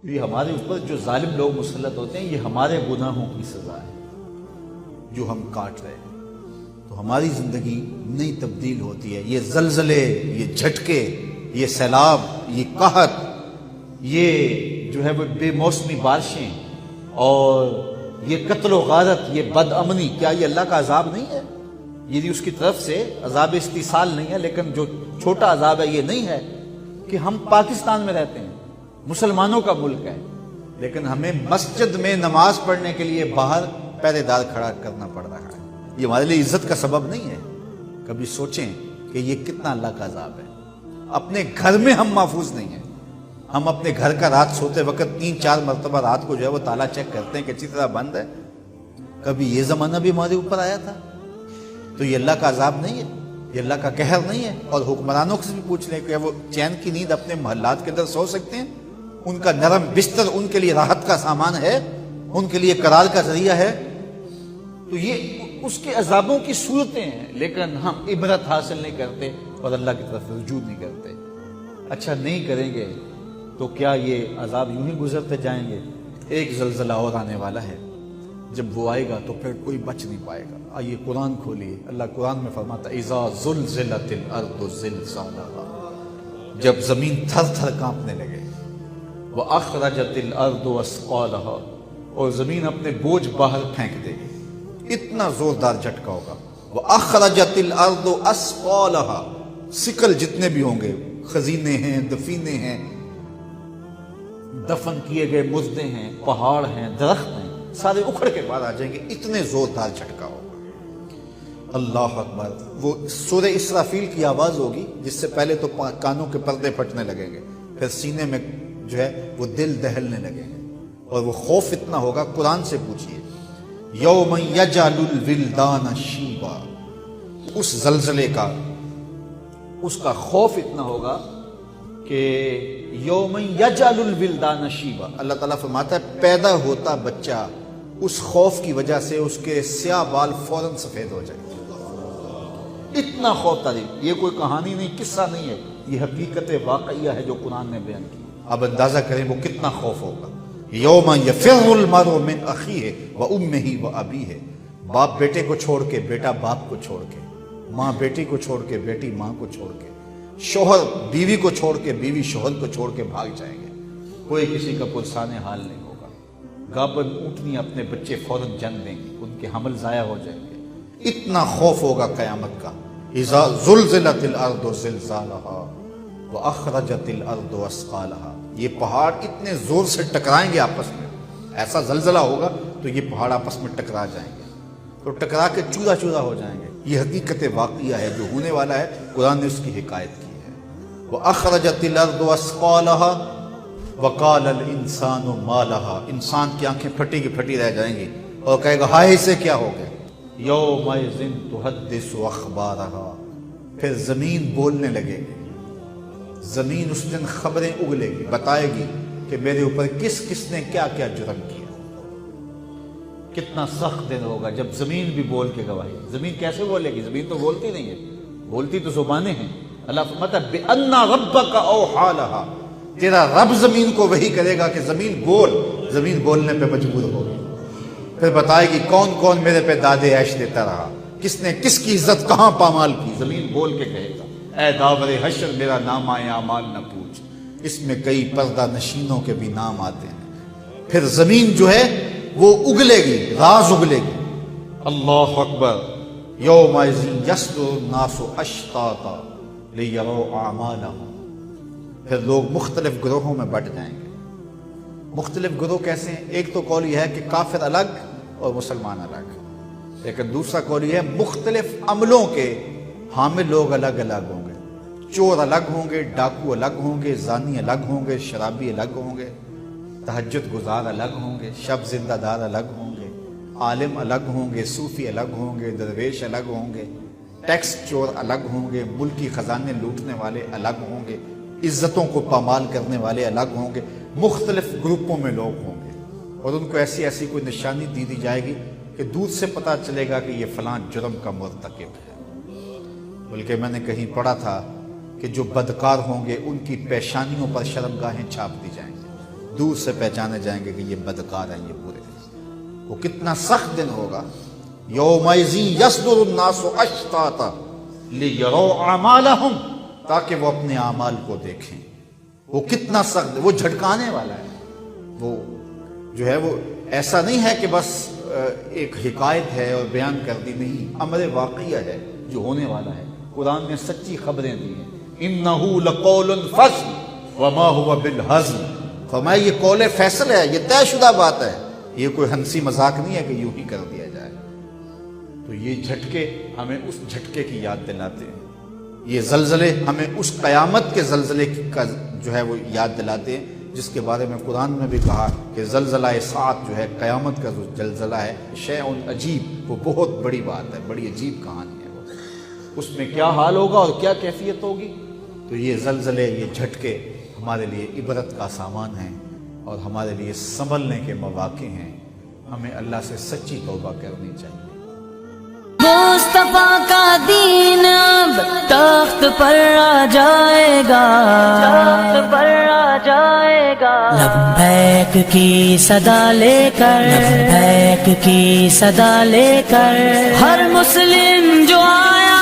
یہ ہمارے اوپر جو ظالم لوگ مسلط ہوتے ہیں، یہ ہمارے گناہوں کی سزا ہے جو ہم کاٹ رہے ہیں. تو ہماری زندگی نہیں تبدیل ہوتی ہے. یہ زلزلے، یہ جھٹکے، یہ سیلاب، یہ قحط، یہ جو ہے وہ بے موسمی بارشیں اور یہ قتل و غارت، یہ بد امنی، کیا یہ اللہ کا عذاب نہیں ہے؟ یہ اس کی طرف سے عذاب استیصال نہیں ہے، لیکن جو چھوٹا عذاب ہے یہ نہیں ہے کہ ہم پاکستان میں رہتے ہیں، مسلمانوں کا ملک ہے، لیکن ہمیں مسجد میں نماز پڑھنے کے لیے باہر پہرے دار کھڑا کرنا پڑ رہا ہے. یہ ہمارے لیے عزت کا سبب نہیں ہے. کبھی سوچیں کہ یہ کتنا اللہ کا عذاب ہے. اپنے گھر میں ہم محفوظ نہیں ہیں. ہم اپنے گھر کا رات سوتے وقت 3-4 مرتبہ رات کو جو ہے وہ تالا چیک کرتے ہیں کہ اچھی طرح بند ہے. کبھی یہ زمانہ بھی ہمارے اوپر آیا تھا؟ تو یہ اللہ کا عذاب نہیں ہے، یہ اللہ کا قہر نہیں ہے. اور حکمرانوں سے بھی پوچھ لیں کہ وہ چین کی نیند اپنے محلات کے اندر سو سکتے ہیں؟ ان کا نرم بستر ان کے لیے راحت کا سامان ہے، ان کے لیے قرار کا ذریعہ ہے. تو یہ اس کے عذابوں کی صورتیں ہیں، لیکن ہم عبرت حاصل نہیں کرتے اور اللہ کی طرف رجوع نہیں کرتے. اچھا نہیں کریں گے تو کیا یہ عذاب یوں ہی گزرتے جائیں گے؟ ایک زلزلہ اور آنے والا ہے، جب وہ آئے گا تو پھر کوئی بچ نہیں پائے گا. آئیے قرآن کھولیے. اللہ قرآن میں فرماتا ہے اذا زلزلت الارض زلزالها، جب زمین تھر تھر کانپنے لگے، واخرجت الارض اثقالها، اور زمین اپنے بوجھ باہر پھینک دے گی. اتنا زوردار جھٹکا ہوگا. واخرجت الارض اثقالها، سکل جتنے بھی ہوں گے، خزینے ہیں، دفینے ہیں، دفن کیے گئے مردے ہیں، پہاڑ ہیں، درخت ہیں، سارے اکھڑ کے باہر آ جائیں گے. اتنے زوردار جھٹکا ہوگا. اللہ اکبر. وہ سورہ اسرافیل کی آواز ہوگی، جس سے پہلے تو کانوں کے پردے پھٹنے لگیں گے، پھر سینے میں جو ہے وہ دل دہلنے لگیں گے، اور وہ خوف اتنا ہوگا. قرآن سے پوچھئے یوم یجعل الولدان شیبا، اس زلزلے کا، اس کا خوف اتنا ہوگا کہ یوم یجعل الولدان شیبا، اللہ تعالیٰ فرماتا ہے پیدا ہوتا بچہ اس خوف کی وجہ سے اس کے سیاہ بال فوراً سفید ہو جائیں. اتنا خوف تاریخ. یہ کوئی کہانی نہیں، قصہ نہیں ہے، یہ حقیقت واقعیہ ہے جو قرآن نے بیان کی. اب اندازہ کریں وہ کتنا خوف ہوگا. یوم یفر المرء من اخیہ وامہ وابیہ، باپ بیٹے کو چھوڑ کے، بیٹا باپ کو چھوڑ کے، ماں بیٹی کو چھوڑ کے، بیٹی ماں کو چھوڑ کے، شوہر بیوی کو چھوڑ کے، بیوی شوہر کو چھوڑ کے بھاگ جائیں گے. کوئی کسی کا پرسان حال نہیں ہوگا. گابن اونٹنی اپنے بچے فوراً جن دیں گے، ان کے حمل ضائع ہو جائیں گے. اتنا خوف ہوگا قیامت کا. اذا زلزلت الارض زلزالها واخرجت الارض اثقالها، یہ پہاڑ اتنے زور سے ٹکرائیں گے آپس میں، ایسا زلزلہ ہوگا تو یہ پہاڑ آپس میں ٹکرا جائیں گے، تو ٹکرا کے چورا چورا ہو جائیں گے. یہ حقیقت واقعہ ہے جو ہونے والا ہے. قرآن نے اس کی حکایت کی ہے. واخرجت الارض اثقالها وقال الانسان ما لها، انسان کی آنکھیں پھٹی کی پھٹی رہ جائیں گی اور کہے گا ہائے اسے کیا ہو گیا. یومئذ تحدث اخبارها، پھر زمین بولنے لگے گی. زمین اس دن خبریں اگلے گی، بتائے گی کہ میرے اوپر کس کس نے کیا کیا جرم کیا. کتنا سخت دن ہوگا جب زمین بھی بول کے گواہی. زمین کیسے بولے گی؟ زمین تو بولتی نہیں ہے، بولتی تو زبانیں ہیں. اللہ فرماتا ہے بِأَنَّ رَبَّكَ أَوْحَىٰ لَهَا، تیرا رب زمین کو وحی کرے گا کہ زمین بول. زمین بولنے پہ مجبور ہوگی، پھر بتائے گی کون کون میرے پہ دادے عیش دیتا رہا، کس نے کس کی عزت کہاں پامال کی. زمین بول کے کہے گا اے داور حشر میرا نام اعمال نہ پوچھ، اس میں کئی پردہ نشینوں کے بھی نام آتے ہیں. پھر زمین جو ہے وہ اگلے گی، راز اگلے گی. اللہ اکبر. یومئذ یصدر الناس اشتاتا لیروا اعمالهم، پھر لوگ مختلف گروہوں میں بٹ جائیں گے. مختلف گروہ کیسے ہیں؟ ایک تو قول یہ ہے کہ کافر الگ اور مسلمان الگ، لیکن دوسرا قول یہ ہے مختلف عملوں کے حامل لوگ الگ الگ ہوں گے. چور الگ ہوں گے، ڈاکو الگ ہوں گے، زانی الگ ہوں گے، شرابی الگ ہوں گے، تہجد گزار الگ ہوں گے، شب زندہ دار الگ ہوں گے، عالم الگ ہوں گے، صوفی الگ ہوں گے، درویش الگ ہوں گے، ٹیکس چور الگ ہوں گے، ملکی خزانے لوٹنے والے الگ ہوں گے، عزتوں کو پامال کرنے والے الگ ہوں گے. مختلف گروپوں میں لوگ ہوں گے، اور ان کو ایسی ایسی کوئی نشانی دی جائے گی کہ دور سے پتہ چلے گا کہ یہ فلاں جرم کا مرتکب ہے. بلکہ میں نے کہیں پڑھا تھا کہ جو بدکار ہوں گے ان کی پیشانیوں پر شرمگاہیں چھاپ دی جائیں گی. دور سے پہچانے جائیں گے کہ یہ بدکار ہیں، یہ برے ہیں۔ وہ کتنا سخت دن ہوگا، یومئذ یصدر الناس اشتاتا لیروا اعمالہم، تاکہ وہ اپنے اعمال کو دیکھیں۔ وہ کتنا سخت، وہ جھٹکانے والا ہے، وہ جو ہے وہ ایسا نہیں ہے کہ بس ایک حکایت ہے اور بیان کر دی، نہیں، امر واقعہ ہے جو ہونے والا ہے۔ قرآن نے سچی خبریں دی ہیں، انہ لقول فصل وما هو بالہزل، فرمایا یہ قول فیصل ہے، یہ طے شدہ بات ہے، یہ کوئی ہنسی مذاق نہیں ہے کہ یوں ہی کر دیا جائے۔ تو یہ جھٹکے ہمیں اس جھٹکے کی یاد دلاتے ہیں، یہ زلزلے ہمیں اس قیامت کے زلزلے کا جو ہے وہ یاد دلاتے ہیں، جس کے بارے میں قرآن میں بھی کہا کہ زلزلہ ساعت جو ہے، قیامت کا جو زلزلہ ہے، شیء عجیب، وہ بہت بڑی بات ہے، بڑی عجیب کہانی ہے وہ، اس میں کیا حال ہوگا اور کیا کیفیت ہوگی۔ تو یہ زلزلے، یہ جھٹکے ہمارے لیے عبرت کا سامان ہیں اور ہمارے لیے سنبھلنے کے مواقع ہیں۔ ہمیں اللہ سے سچی توبہ کرنی چاہیے۔ مصطفیٰ کا دین اب تخت پر آ جائے گا، تخت پر آ جائے گا، لبیک کی صدا لے کر، لبیک کی صدا لے کر، ہر مسلم جو آیا